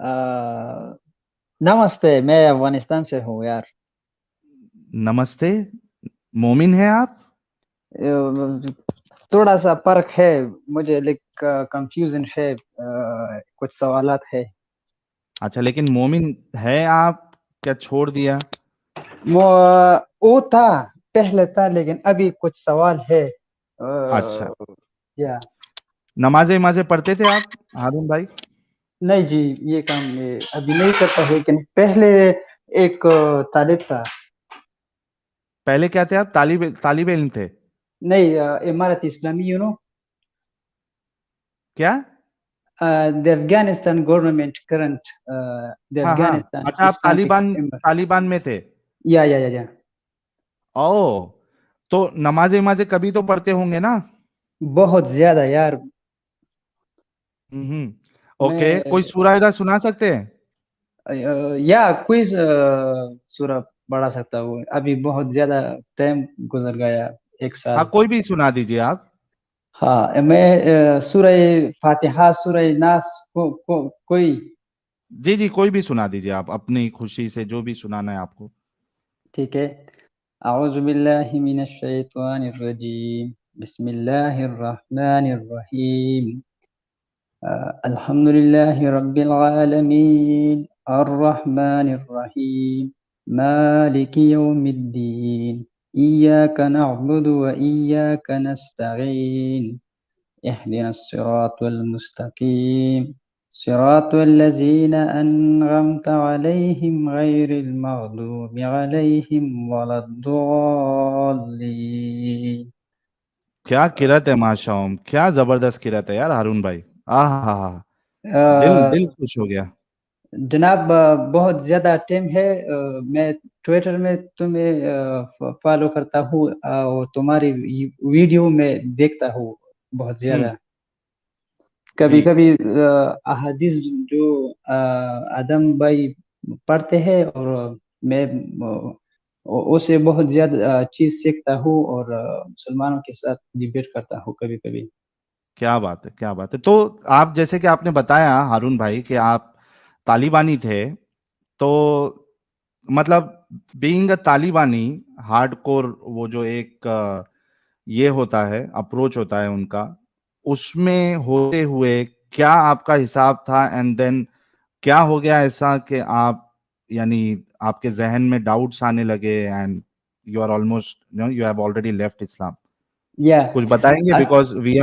अ, नमस्ते। मैं अफगानिस्तान से हूँ यार। नमस्ते। मोमिन है आप? थोड़ा सा फर्क है। मुझे कंफ्यूजन है। कुछ सवालात है। अच्छा, लेकिन मोमिन है आप? क्या छोड़ दिया? वो वो था, पहले था, लेकिन अभी कुछ सवाल है। अच्छा। या नमाजें नमाजें पढ़ते थे आप, हारून भाई? नहीं जी, ये काम मैं अभी नहीं करता है, लेकिन पहले एक तालिब था। पहले क्या थे आप? तालिब इल्म थे? नहीं, इमारत इस्लामी, क्या? the Afghanistan government current, the हाँ हाँ। Afghanistan अच्छा, आप Islamic Emir. तालिबान में थे? या ओ, तो नमाजें कभी तो पढ़ते होंगे ना? बहुत ज्यादा यार। हम्म। ओके, कोई मैं सूरा इधर सुना सकते हैं? या क्विज सूरा पढ़ा सकता हूँ। अभी बहुत ज्यादा टाइम गुजर गया, एक हाँ, साल। कोई भी सुना दीजिए आप। हाँ, मैं सूरह फातिहा, सूरह नास कोई। जी जी, कोई भी सुना दीजिए आप, अपनी खुशी से जो भी सुनाना है आपको। ठीक है। अऊज़ु बिल्लाहि मिनश शैतानिर रजीम। बिस्मिल्लाहिर रहमानिर रहीम। अल्हम्दुलिल्लाहि रब्बिल आलमीन, अर्रहमानिर रहीम, मालिकि यौमिद्दीन, इय्याका नअबुदु व इय्याका नस्तईन, इहदिनस सिरातल मुस्तकीम, सिरातल लज़ीना अन्अमता अलैहिम गैरिल मग़दूबि अलैहिम वलद्दॉल्लीन। क्या किरत है माशाओम, क्या जबरदस्त किरत है यार हारून भाई। आह हा हा। दिल अ, दिल खुश हो गया। जनाब, बहुत ज्यादा टाइम है। मैं ट्विटर में तुम्हें फॉलो करता हूँ, और तुम्हारी वीडियो में देखता हूँ बहुत हम्म। ज्यादा। जी। कभी कभी अहादीस जो आदम भाई पढ़ते हैं, और मैं उसे बहुत ज्यादा चीज सीखता हूँ, और मुसलमानों के साथ डिबेट करता हूँ कभी कभी। क्या बात है, क्या बात है। तो आप, जैसे कि आपने बताया हारून भाई कि आप तालिबानी थे, तो मतलब बीइंग अ तालिबानी हार्डकोर, वो जो एक ये होता है, अप्रोच होता है उनका, उसमें होते हुए क्या आपका हिसाब था? एंड देन क्या हो गया ऐसा कि आप, यानी आपके जहन में डाउट्स आने लगे, and you are almost, you have already left Islam? या कुछ बताएंगे? Because we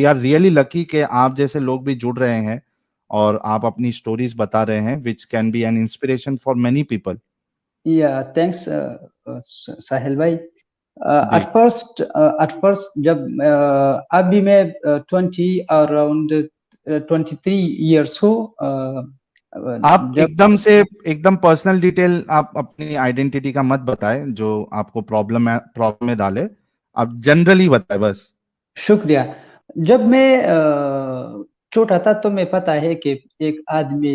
are really lucky कि आप जैसे लोग भी जुड़ रहे हैं और आप अपनी स्टोरीज बता रहे हैं, which can be an inspiration for many people. या थैंक्स साहिल भाई। जी। एट फर्स्ट जब अभी मैं 20 अराउंड 23 इयर्स हूँ। आप जब एकदम पर्सनल डिटेल, आप अपनी आइडेंटिटी का मत बताएं जो आपको प्रॉब्लम में डाले। आप जनरली बताएं बस। शुक्रिया। जब मैं छोटा था, तो मैं पता है कि एक आदमी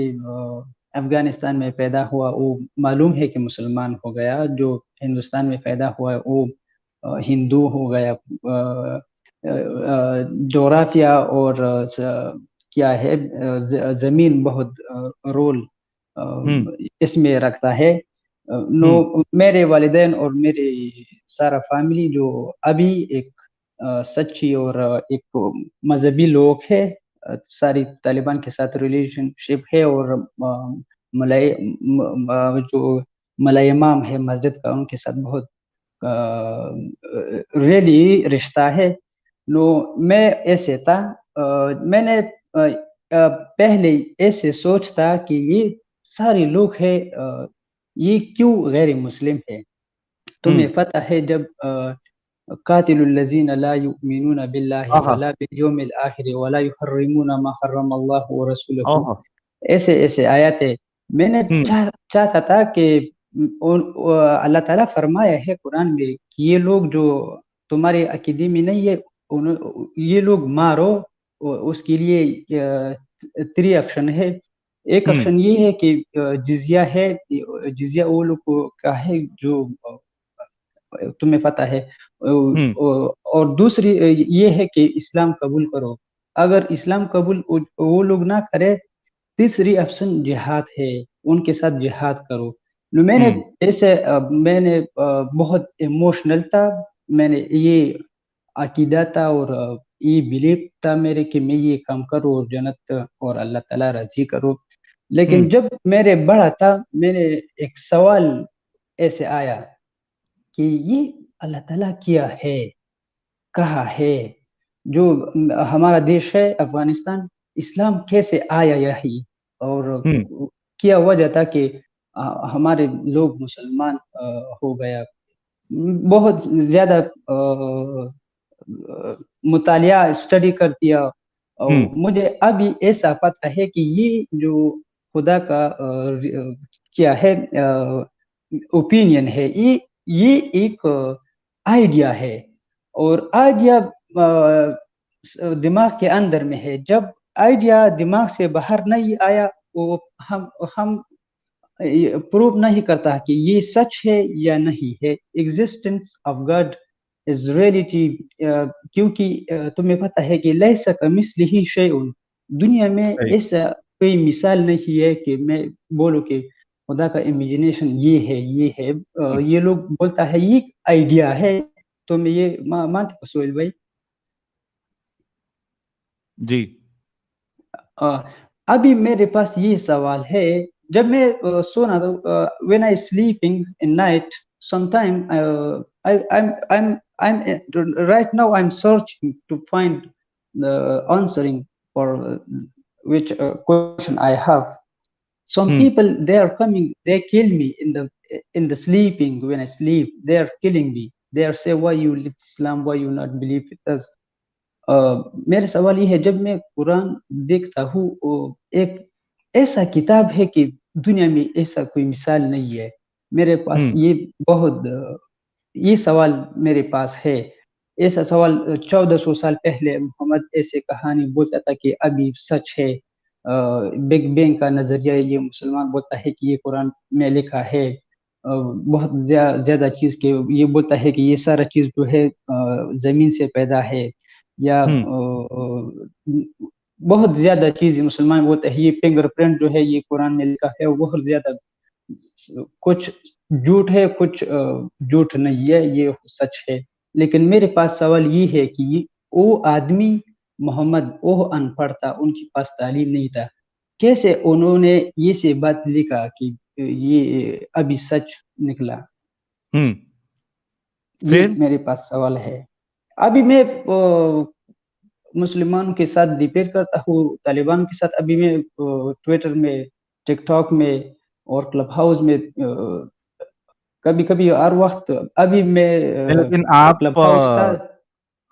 अफगानिस्तान में पैदा हुआ, वो मालूम है कि मुसलमान हो गया। जो हिंदुस्तान में पैदा हुआ वो हिंदू हो गया। जोग्राफिया और क्या है, जमीन बहुत रोल इसमें रखता है। हम्म। नो, मेरे वालिदैन और मेरे सारा फैमिली जो अभी एक सच्ची और एक मजहबी लोग है। सारी तालिबान के साथ रिलेशनशिप है, और मलय जो मलय इमाम है मस्जिद का, उनके साथ बहुत रियली रिश्ता है। नो, मैं ऐसे था। मैंने पहले ऐसे सोचता कि ये सारे लोग हैं, ये क्यों गैर मुस्लिम है। हम्म। तुम्हें पता है, जब कातिलुल्लज़ीना ला युमिनूना बिल्लाहि हाँ हाँ। वला बिल आखिर वला युहर्रिमूना मा हर्रम अल्लाहु व रसूलुहु, ओह। ऐसे ऐसे आयत है। मैंने हम्म। चाहता था कि अल्लाह ताला फरमाया है कुरान में कि ये लोग जो तुम्हारे अकीदे में नहीं है, ये लोग मारो। उसके लिए 3 ऑप्शन है। एक हम्म। ऑप्शन ये है कि जिजिया है। जिजिया वो लोग का है जो तुम्हें पता है। हम्म। और दूसरी ये है कि इस्लाम कबूल करो। अगर इस्लाम कबूल वो लोग ना करे, तीसरी ऑप्शन जिहाद है, उनके साथ जिहाद करो। मैंने ऐसे मैंने बहुत इमोशनल था, मैंने ये अकीदा था और ये बिलीव था मेरे कि मैं ये काम करूँ और जन्नत और अल्लाह ताला राजी करो। लेकिन जब मेरे बड़ा था, मैंने एक सवाल ऐसे आया कि ये अल्लाह ताला क्या है, कहाँ है, जो हमारा देश है अफगानिस्तान, इस्लाम कैसे आया यही, और क्या वजह था कि हमारे लोग मुसलमान हो गया। बहुत ज्यादा मुतालिया स्टडी कर दिया, और मुझे अभी ऐसा पता है कि ये जो खुदा का क्या है ओपिनियन है, ये एक आइडिया है, और आइडिया दिमाग के अंदर में है। जब आइडिया दिमाग से बाहर नहीं आया, वो हम प्रूव नहीं करता कि ये सच है या नहीं है। Existence of God is reality, क्योंकि तुम्हें पता है कि लैसा कमिस्लिही शैउन, दुनिया में सही। ऐसा कोई मिसाल नहीं है कि मैं बोलूं कि खुदा का इमेजिनेशन ये है, ये है। ये लोग बोलता है ये आइडिया है, तो मैं ये मानते हो सोहेल भाई। जी। अ, अभी मेरे पास ये सवाल है, जब मैं सोना तो when I sleeping in night sometime I'm right now I'm searching to find the answering for which question I have. Some people they are coming, they kill me in the sleeping. When I sleep, they are killing me. They are say, why you live Islam, why you not believe with us? मेरा सवाल ये है, जब मैं कुरान देखता हूँ, एक ऐसा किताब है कि दुनिया में ऐसा कोई मिसाल नहीं है। मेरे पास ये बहुत ये सवाल मेरे पास है। ऐसा सवाल 1400 साल पहले मोहम्मद ऐसे कहानी बोलता था कि अभी सच है। बिग बैंग का नजरिया ये मुसलमान बोलता है कि ये कुरान में लिखा है। बहुत ज्यादा चीज के ये बोलता है कि ये सारा चीज जो है जमीन से पैदा है, या बहुत ज्यादा चीज मुसलमान बोलते हैं ये फिंगरप्रिंट जो है ये कुरान में लिखा है। वो बहुत ज्यादा कुछ झूठ है, कुछ झूठ नहीं है, ये सच है। लेकिन मेरे पास सवाल ये है कि वो आदमी मोहम्मद, वो अनपढ़ था, उनके पास तालीम नहीं था, कैसे उन्होंने ये से बात लिखा कि ये अभी सच निकला? ये फिर मेरे पास सवाल है। अभी मैं मुसलमानों के साथ डिबेट करता हूँ, तालिबान के साथ। अभी मैं ट्विटर में, टिकटॉक में और क्लब हाउस में कभी कभी हर वक्त। अभी मैं लेकिन आप क्लब हाउस था।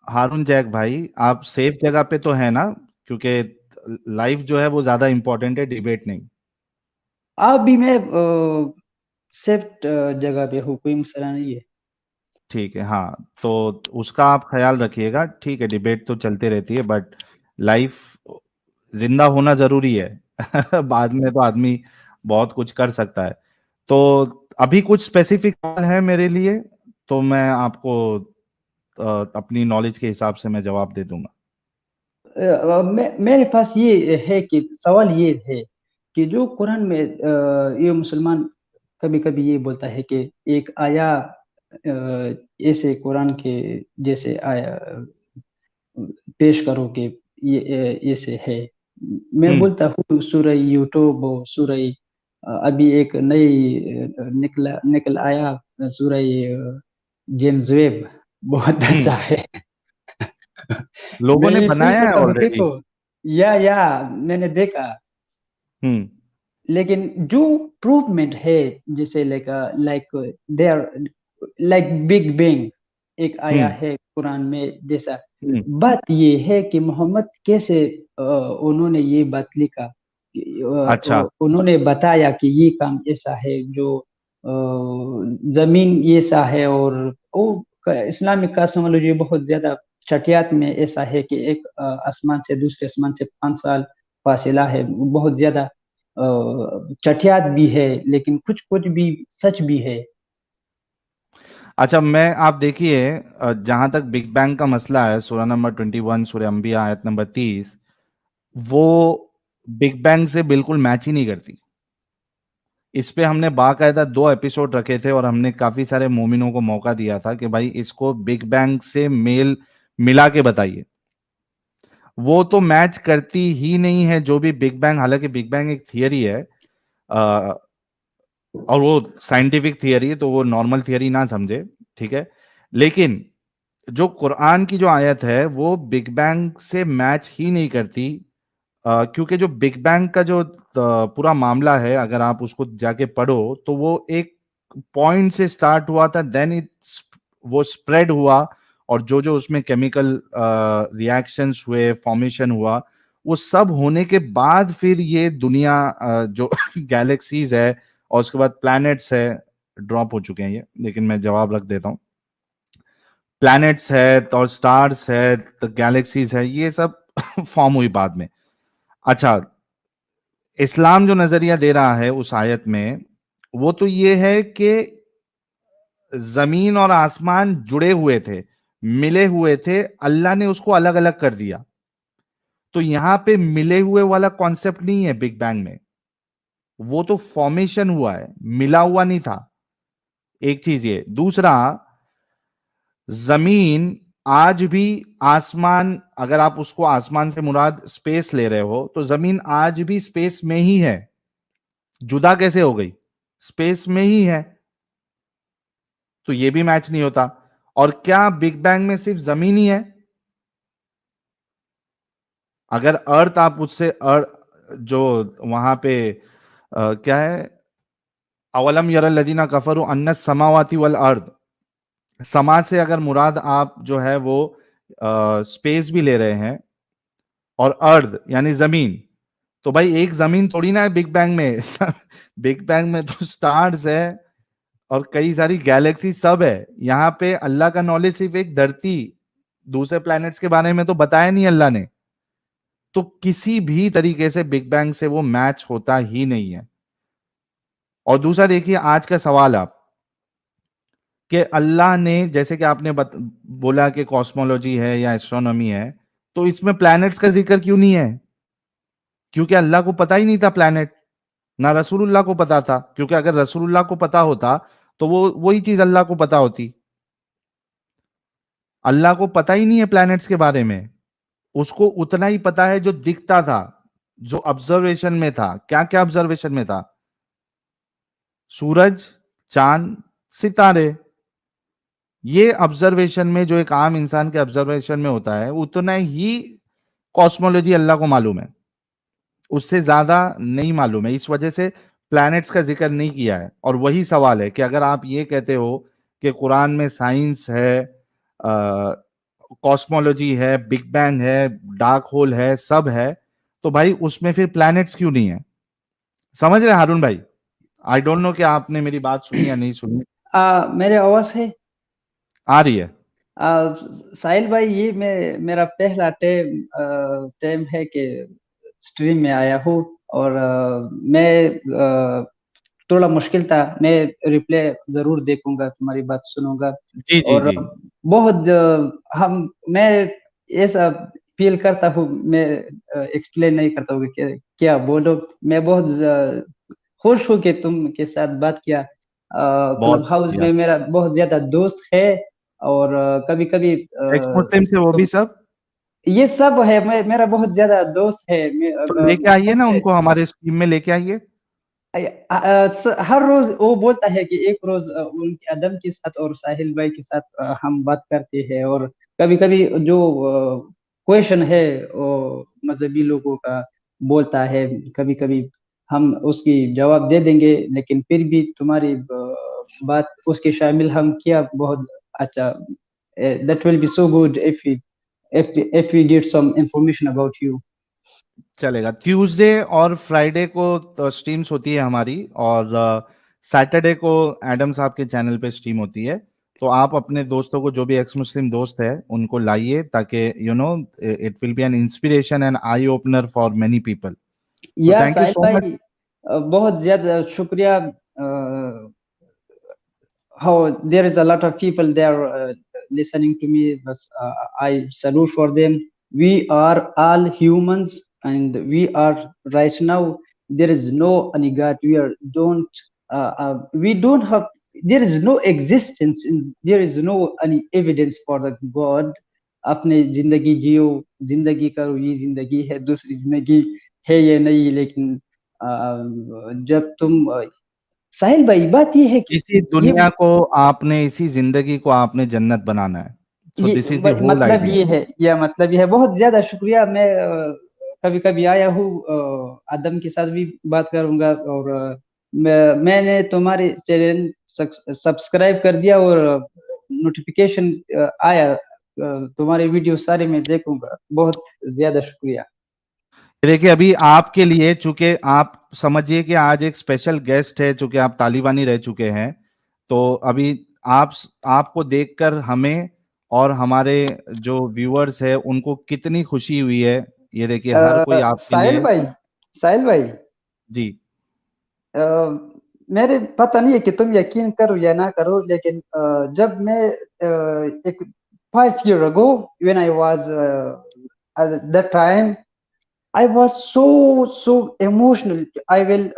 हारून जैक भाई, आप सेफ जगह पे तो है ना? क्योंकि लाइफ जो है वो ज्यादा इंपॉर्टेंट है, डिबेट नहीं। अभी मैं सेफ जगह पे हूँ, कोई मसला नहीं है। ठीक है, हाँ। तो उसका आप ख्याल रखिएगा। ठीक है, डिबेट तो चलती रहती है, बट लाइफ जिंदा होना जरूरी है। बाद में तो आदमी बहुत कुछ कर सकता है। तो अभी कुछ स्पेसिफिक है मेरे लिए, तो मैं आपको अपनी नॉलेज के हिसाब से मैं जवाब दे दूंगा। मेरे पास ये है कि सवाल ये है कि जो कुरान में ये मुसलमान कभी कभी ये बोलता है कि एक आया ऐसे कुरान के जैसे आया पेश करो कि ये ऐसे है। मैं हम्म। बोलता हूँ सूरह यूट्यूब, सूरह अभी एक नई निकल आया सूरह जेम्स वेब, बहुत अच्छा हम्म। है। लोगों मैं ने ये फील बनाया है करता हूँ, ऑलरेडी। देखो, या मैंने देखा। हम्म। लेकिन जो प्रूवमेंट है, जैसे like like they are like big bang एक आया हम्म। है कुरान में जैसा। हम्म। बात ये है कि मोहम्मद कैसे उन्होंने ये बात लिखा कि, अच्छा। उन्होंने बताया कि ये काम ऐसा है, जो जमीन ऐसा है, और वो इस्लामिक कॉस्मोलॉजी बहुत ज्यादा चटियात में ऐसा है कि एक आसमान से दूसरे आसमान से 5 साल फासिला है। बहुत ज्यादा चटियात भी है, लेकिन कुछ कुछ भी सच भी है। अच्छा, मैं आप देखिए, जहां तक बिग बैंग का मसला है, सूरा नंबर 21, सूर्य अंबिया आयत नंबर 30, वो बिग बैंग से बिल्कुल मैच ही नहीं करती। इस पे हमने बाकायदा 2 एपिसोड रखे थे और हमने काफी सारे मोमिनों को मौका दिया था कि भाई इसको बिग बैंग से मेल मिला के बताइए। वो तो मैच करती ही नहीं है, जो भी बिग बैंग, हालांकि बिग बैंग एक थियरी है, अ, और वो साइंटिफिक थियरी है, तो वो नॉर्मल थियरी ना समझे, ठीक है। लेकिन जो कुरान की जो आयत है वो बिग बैंग से मैच ही नहीं करती, क्योंकि जो बिग बैंग का जो पूरा मामला है, अगर आप उसको जाके पढ़ो तो वो एक पॉइंट से स्टार्ट हुआ था, देन वो स्प्रेड हुआ, और जो जो उसमें केमिकल रिएक्शंस हुए, फॉर्मेशन हुआ, वो सब होने के बाद फिर ये दुनिया, जो गैलेक्सीज है और उसके बाद प्लैनेट्स है, ड्रॉप हो चुके हैं ये, लेकिन मैं जवाब रख देता हूँ। प्लैनेट्स है और स्टार्स है, तो गैलेक्सीज है, ये सब फॉर्म हुई बाद में। अच्छा, इस्लाम जो नजरिया दे रहा है उस आयत में, वो तो ये है कि जमीन और आसमान जुड़े हुए थे, मिले हुए थे, अल्लाह ने उसको अलग अलग कर दिया। तो यहां पे मिले हुए वाला कॉन्सेप्ट नहीं है बिग बैंग में, वो तो फॉर्मेशन हुआ है, मिला हुआ नहीं था। एक चीज ये, दूसरा, जमीन आज भी, आसमान, अगर आप उसको आसमान से मुराद स्पेस ले रहे हो, तो जमीन आज भी स्पेस में ही है। जुदा कैसे हो गई? स्पेस में ही है। तो ये भी मैच नहीं होता। और क्या बिग बैंग में सिर्फ जमीन ही है? अगर अर्थ आप उससे जो वहां पे क्या है, अवलम यरल लदीना कफरु अन्ना समावाति वल अर्द, समा से अगर मुराद आप जो है वो स्पेस भी ले रहे हैं, और अर्द यानी जमीन, तो भाई एक जमीन थोड़ी ना है बिग बैंग में। बिग बैंग में तो स्टार्स है और कई सारी गैलेक्सी सब है। यहाँ पे अल्लाह का नॉलेज सिर्फ एक धरती, दूसरे प्लैनेट्स के बारे में तो बताया नहीं अल्लाह ने। तो किसी भी तरीके से बिग बैंग से वो मैच होता ही नहीं है। और दूसरा देखिए, आज का सवाल आप, कि अल्लाह ने, जैसे कि आपने बोला कि कॉस्मोलॉजी है या एस्ट्रोनॉमी है, तो इसमें प्लैनेट्स का जिक्र क्यों नहीं है? क्योंकि अल्लाह को पता ही नहीं था प्लैनेट, ना रसूलुल्लाह को पता था। क्योंकि अगर रसूलुल्लाह को पता होता तो वो वही चीज अल्लाह को पता होती। अल्लाह को पता ही नहीं है प्लैनेट्स के बारे में, उसको उतना ही पता है जो दिखता था, जो ऑब्जर्वेशन में था। क्या क्या ऑब्जर्वेशन में था? सूरज, चांद, सितारे। ये ऑब्जर्वेशन में, जो एक आम इंसान के ऑब्जर्वेशन में होता है, उतना ही कॉस्मोलॉजी अल्लाह को मालूम है, उससे ज्यादा नहीं मालूम है। इस वजह से प्लैनेट्स का जिक्र नहीं किया है। और वही सवाल है कि अगर आप ये कहते हो कि कुरान में साइंस है, कॉस्मोलॉजी है, बिग बैंग है, डार्क होल है, सब है, तो भाई उसमें फिर प्लैनेट्स क्यों नहीं है? समझ रहे हैं हारून भाई? आई डोंट नो कि आपने मेरी बात सुनी या नहीं सुनी। मेरे आवाज है? आ रही है। साहिल भाई, ये मेरा पहला टाइम है कि स्ट्रीम में आया हूँ। और मैं थोड़ा मुश्किल था। मैं रिप्ले जरूर देखूंगा, तुम्हारी बात सुनूंगा। जी जी और जी। बहुत मैं ऐसा फील करता हूँ। मैं एक्सप्लेन नहीं करता हूँ कि क्या बोलो। मैं बहुत खुश हूँ कि तुम के साथ बात किया। क्लब बहुत हाउस बढ़िया। में मेरा बहुत ज्यादा दोस्त है। और कभी कभी एक्स मुस्लिम से वो भी तुम, सब, ये सब है। मेरा बहुत ज्यादा दोस्त है। तो लेके आइए खुद ना से उनको हमारे टीम में, लेके आइए। हर रोज वो बोलता है कि एक रोज उनके अदम के साथ और साहिल भाई के साथ हम बात करते हैं। और कभी कभी जो क्वेश्चन है वो मजहबी लोगों का बोलता है, कभी कभी हम उसकी जवाब दे देंगे। लेकिन फिर भी तुम्हारी बात उसके शामिल हम किया, बहुत अच्छा। That will be so good if we get some information about you. चलेगा। ट्यूसडे और फ्राइडे को स्ट्रीम्स होती है हमारी, और सैटरडे को एडम साहब के चैनल पे स्ट्रीम होती है। तो आप अपने दोस्तों को, जो भी एक्स मुस्लिम दोस्त है, उनको लाइए, ताकि it will be an inspiration and eye opener for many people. तो या thank you Sahil so much. भाई, बहुत ज्यादा शुक्रिया। how there is a lot of people there listening to me, but I salute for them. We are all humans. and we are right now, there is no any god, we don't have, there is no existence in, there is no any evidence for the god. अपने जिंदगी जियो, जिंदगी करो, ये जिंदगी है, दूसरी जिंदगी है ये नहीं, लेकिन जब तुम साहिल भाई, बात ये है कि इसी ये दुनिया को आपने, इसी जिंदगी को आपने जन्नत बनाना है। सो ये दिस इज द होल मतलब आइडिया। ये है, या मतलब ये है। बहुत ज्यादा शुक्रिया। मैं कभी कभी आया हूँ, आदम के साथ भी बात करूंगा, और मैंने तुम्हारे चैनल सब्सक्राइब कर दिया, और नोटिफिकेशन आया, तुम्हारे वीडियो सारे मैं देखूंगा। बहुत ज्यादा शुक्रिया। देखिए अभी आपके लिए, चूंकि आप समझिए कि आज एक स्पेशल गेस्ट है, चूंकि आप तालिबानी रह चुके हैं, तो अभी आप आपको देखकर हमें और हमारे जो व्यूअर्स है उनको कितनी खुशी हुई है। ये देखिए हर कोई आपके साहिल लिए। भाई, साहिल भाई, जी। अ, मेरे पता नहीं है कि तुम यकीन करो या ना करो, लेकिन जब मैं एक 5 year ago, when I was at that time, I was so emotional. I will,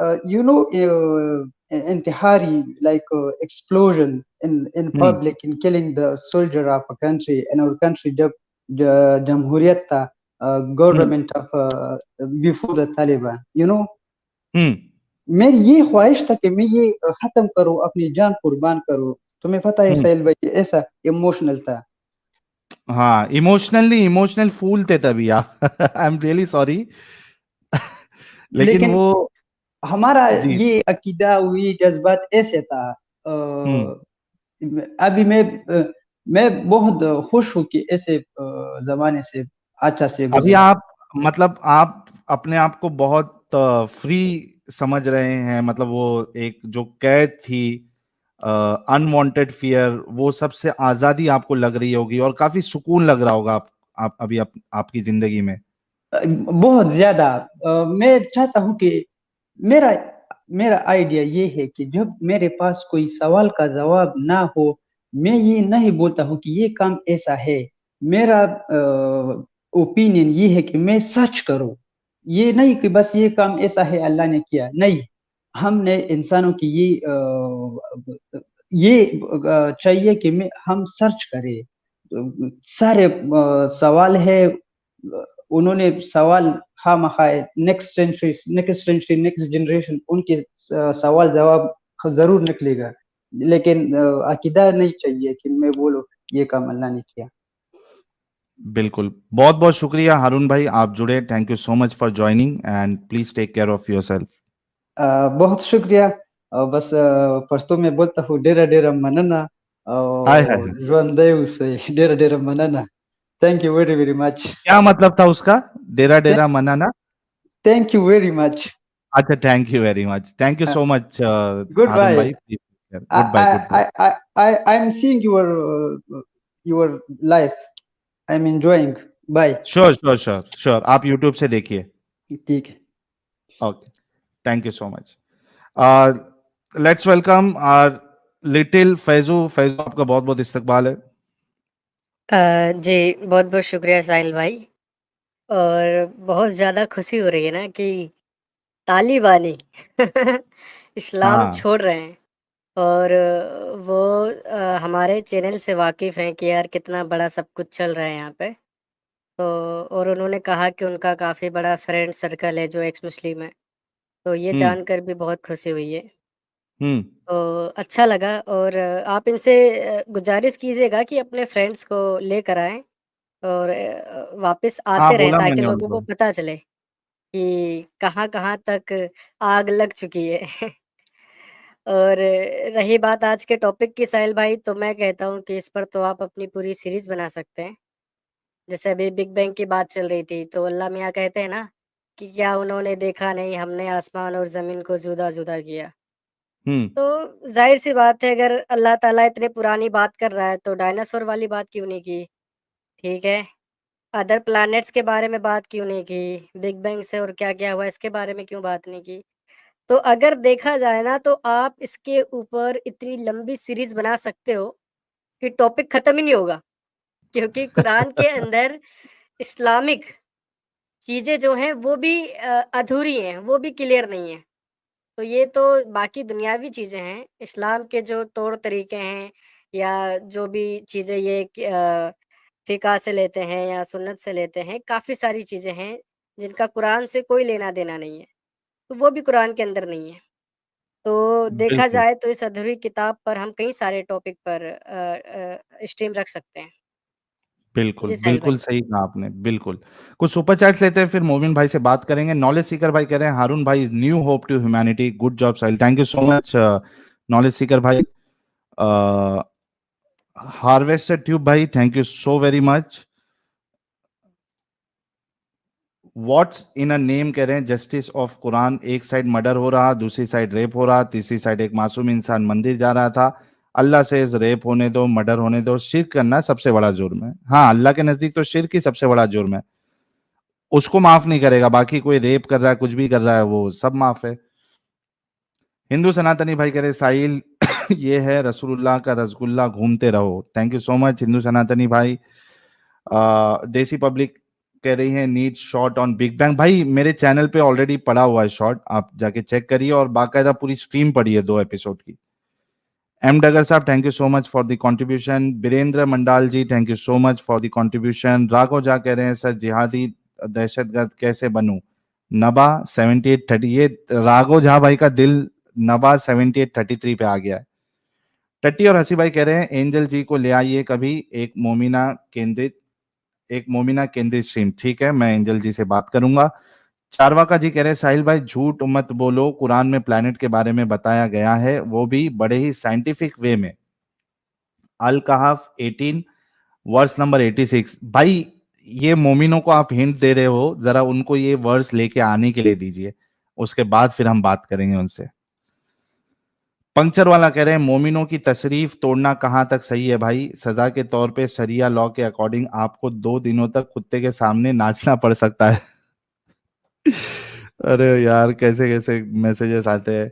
intihari, like explosion in hmm. public, in killing the soldier of a country. In our country, the Jamhuriyat tha, hmm. government of before the Taliban. हम्म। मेरी ये ख्वाहिश था कि मैं ये खत्म करूं, अपनी जान कुर्बान करूं। तुम्हें पता है हम्म। साहिल भाई, ऐसा इमोशनल था। हाँ, इमोशनली इमोशनल फूल थे तभी आप। I am really sorry. लेकिन लेकिन वो। हमारा जी। ये अकीदा, ये जज्बात ऐसे था। हम्म। अभी मैं बहुत खुश हूँ कि ऐसे जमाने से अच्छा से अभी गुजरा। आप, मतलब आप अपने आप को बहुत फ्री समझ रहे हैं, मतलब वो एक जो कैद थी, अनवांटेड फियर, वो सबसे आजादी आपको लग रही होगी और काफी सुकून लग रहा होगा आप अभी आपकी जिंदगी में। बहुत ज्यादा। मैं चाहता हूँ कि मेरा मेरा आइडिया ये है कि जब मेरे पास कोई सवाल का जवाब ना हो, मैं ये नहीं बोलता हूँ कि ये काम ऐसा है। मेरा ओपिनियन ये है कि मैं सर्च करूँ। ये नहीं कि बस ये काम ऐसा है, अल्लाह ने किया, नहीं। हमने इंसानों की ये चाहिए कि हम सर्च करें। सारे सवाल है, उन्होंने सवाल खा मखाए, नेक्स्ट सेंचुरी नेक्स्ट जनरेशन, उनके सवाल जवाब जरूर निकलेगा। लेकिन अकीदा नहीं चाहिए कि मैं बोलूं ये काम अल्लाह ने किया। बिल्कुल, बहुत बहुत शुक्रिया हारून भाई, आप जुड़े। Thank you so much for joining and please take care of yourself. बहुत शुक्रिया। बस पश्तो में बोलता हूँ, डेरा डेरा मनना, हाय हाय हाय। और रंदेव से डेरा डेरा मनना। Thank you very very much. क्या मतलब था उसका? डेरा डेरा मनाना? Thank you very much. अच्छा, thank you very much, thank you so much good Haroon bye. भाई, please. I goodbye, goodbye. I I'm seeing your life. I'm enjoying. Bye. Sure sure sure sure, आप YouTube से देखिए। ठीक है। Okay, thank you so much. Let's welcome our little Faizu. Faizu, आपका बहुत बहुत इस्तकबाल है। जी, बहुत-बहुत शुक्रिया साहिल भाई। और बहुत ज़्यादा खुशी हो रही है ना कि तालिबानी इस्लाम हाँ। छोड़ रहे हैं, और वो हमारे चैनल से वाकिफ़ हैं कि यार कितना बड़ा सब कुछ चल रहा है यहाँ पे। तो और उन्होंने कहा कि उनका काफ़ी बड़ा फ्रेंड सर्कल है जो एक्स मुस्लिम है, तो ये हम्म। जानकर भी बहुत खुशी हुई है। हम्म। तो अच्छा लगा, और आप इनसे गुज़ारिश कीजिएगा कि अपने फ्रेंड्स को लेकर आएँ, और वापस हाँ, आते रहें बोला ताकि मैंने लोगों को उनको। पता चले कि कहाँ-कहाँ तक आग लग चुकी है। और रही बात आज के टॉपिक की साहिल भाई, तो मैं कहता हूँ कि इस पर तो आप अपनी पूरी सीरीज़ बना सकते हैं। जैसे अभी बिग बैंग की बात चल रही थी, तो अल्लाह मियाँ कहते हैं ना कि क्या उन्होंने देखा नहीं, हमने आसमान और ज़मीन को जुदा-जुदा किया। हम्म। तो ज़ाहिर-सी बात है, अगर अल्लाह ताला इतनी पुरानी बात कर रहा है, तो डायनासोर वाली बात क्यों नहीं की? ठीक है। अदर प्लैनेट्स के बारे में बात क्यों नहीं की? बिग बैंग से और क्या-क्या हुआ इसके बारे में क्यों बात नहीं की? तो अगर देखा जाए ना, तो आप इसके ऊपर इतनी लंबी सीरीज़ बना सकते हो कि टॉपिक खत्म ही नहीं होगा। क्योंकि कुरान के अंदर इस्लामिक चीज़ें जो हैं वो भी अधूरी हैं, वो भी क्लियर नहीं है। तो ये तो बाकी दुनियावी चीज़ें हैं, इस्लाम के जो तौर तरीके हैं या जो भी चीज़ें ये फ़िक़्ह से लेते हैं या सुन्नत से लेते हैं, काफ़ी सारी चीज़ें हैं जिनका कुरान से कोई लेना-देना नहीं है, तो वो भी कुरान के अंदर नहीं है। तो देखा बिल्कुल। जाए तो इस अधूरी किताब पर हम कई सारे टॉपिक पर स्ट्रीम रख सकते हैं। बिल्कुल, जी, साहिल बिल्कुल भाई। सही कहा आपने, बिल्कुल। कुछ सुपर चैट्स लेते हैं फिर मोमिन भाई से बात करेंगे। नॉलेज सीकर भाई कह रहे हैं हारून भाई is new hope to humanity, good job Sahil. Thank you so much knowledge seeker भाई। हार्वेस्टेड ट्यूब भाई thank you so very much. What's in a name कह रहे हैं जस्टिस ऑफ कुरान, एक साइड मर्डर हो रहा, दूसरी साइड रेप हो रहा, तीसरी साइड एक मासूम इंसान मंदिर जा रहा था। अल्लाह से रेप होने दो, मर्डर होने दो, शिर्क करना सबसे बड़ा जुर्म है। हाँ, अल्लाह के नजदीक तो शिर्क ही सबसे बड़ा जुर्म है, उसको माफ नहीं करेगा। बाकी कोई रेप कर रहा है, कुछ भी कर रहा है, वो सब माफ है। हिंदू सनातनी भाई कह रहे साहिल ये है रसूलुल्लाह का रसगुल्ला, घूमते रहो। Thank you so much Hindu सनातनी भाई। देसी पब्लिक कह रही है need shot on big bang. भाई मेरे चैनल पे ऑलरेडी पड़ा हुआ है शॉट, आप जाके चेक करिए और बाकायदा पूरी स्ट्रीम पड़ी है 2 एपिसोड की। एम डगर साहब thank you so much for the contribution. Birendra Mandal ji thank you so much for the contribution. Raghav Jha कह रहे हैं सर जिहादी दहशतगर्द कैसे बनूं, नबा 7830। ये राघव झा भाई का दिल नबा 7833 पे आ गया है। टट्टी और हसी भाई कह रहे हैं एंजल जी को ले आइए कभी, एक मोमिना केंद्रित स्ट्रीम। ठीक है, मैं एंजल जी से बात करूंगा। चारवाका जी कह रहे हैं साहिल भाई झूठ मत बोलो, कुरान में प्लैनेट के बारे में बताया गया है, वो भी बड़े ही साइंटिफिक वे में। अल कहाफ 18 वर्स नंबर 86। भाई ये मोमिनों को आप हिंट दे रहे हो, जरा उनको ये वर्स लेके आने के लिए दीजिए, उसके बाद फिर हम बात करेंगे उनसे। पंक्चर वाला कह रहे हैं मोमिनों की तशरीफ तोड़ना कहां तक सही है भाई, सजा के तौर पे शरिया लॉ के अकॉर्डिंग आपको 2 दिनों तक कुत्ते के सामने नाचना पड़ सकता है। अरे यार कैसे कैसे मैसेजेस आते हैं।